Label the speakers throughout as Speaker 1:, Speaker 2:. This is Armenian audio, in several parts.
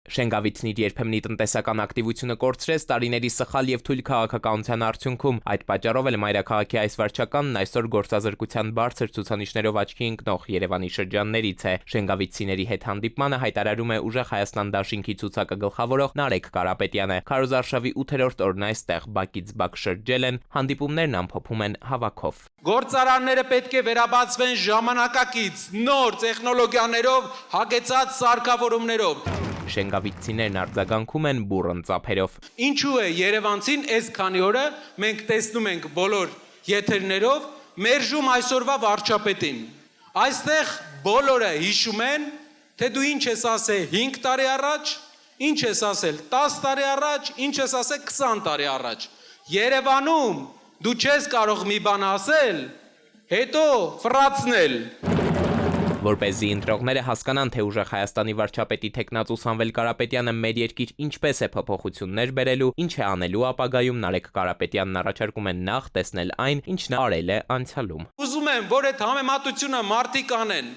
Speaker 1: Շենգավիթն իր երբեմնի տնտեսական ակտիվությունը կորցրեց տարիների սխալ և թույլ քաղաքականության արդյունքում։ Այդ պատճառով էլ մայրաքաղաքի այս վարչականն այսօր գործազրկության բարձր ցուցանիշներով աչքի ընկնող Երևանի շրջաններից է։ Շենգավիթցիների հետ հանդիպմանը հայտարարում է Ուժեղ Հայաստան դաշինքի ցուցակը գլխավորող Նարեկ Կարապետյանը։ Քարոզարշավի 8-րդ օրն այստեղ բակից բակ շրջել են, հանդիպումներն ամփոփում են հավաքով։
Speaker 2: Գործարանները պետք է վերաբացվեն ժամանակակից, նոր տեխնոլոգիաներով, հագեցած սարքավորումներով։
Speaker 1: Շենգավիթցիներն արձագանքում են բուռն ծափերով։
Speaker 2: Ինչու է Երևանցին այս քանի օրը մենք տեսնում ենք բոլոր եթերներով մերժում այսօրվա վարչապետին։ Այստեղ բոլորը հիշում են, թե դու ինչ ես ասել 5 տարի առաջ, ինչ ես ասել 10 տարի առաջ, ինչ ես ասել 20 տարի առաջ։ Երևանում դու չես կարող մի բան ասել, հետո ֆրացնել։
Speaker 1: Որպեսզի ընտրողները հասկանան, թե Ուժեղ Հայաստանի վարչապետի թեկնածու Սամվել Կարապետյանը մեր երկիր ինչպես է փոփոխություններ բերելու, ինչ է անելու ապագայում, Նարեկ Կարապետյանն առաջարկում է նախ տեսնել այն, ինչ նա արել է անցյալում։
Speaker 2: Ուզում եմ, որ այդ համեմատությունը մարդիկ անեն։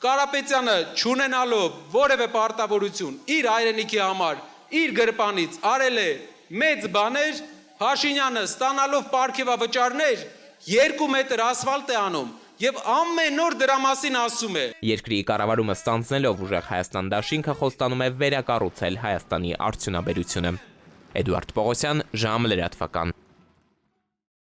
Speaker 2: Կարապետյանը չունենալով որևէ պարտավորություն իր հայրենիքի համար, իր գրպանից արել է մեծ բաներ, Փաշինյանը ստանալով պարգևավճարներ 2 մետր ասֆալտ է անում եւ ամեն օր դրա մասին ասում է։
Speaker 1: Երկրի կառավարումը ստանձնելով Ուժեղ Հայաստան դաշինքը խոստանում է վերակառուցել Հայաստանի արդյունաբերությունը։ Էդուարդ Պողոսյան, ժամ լրատվական։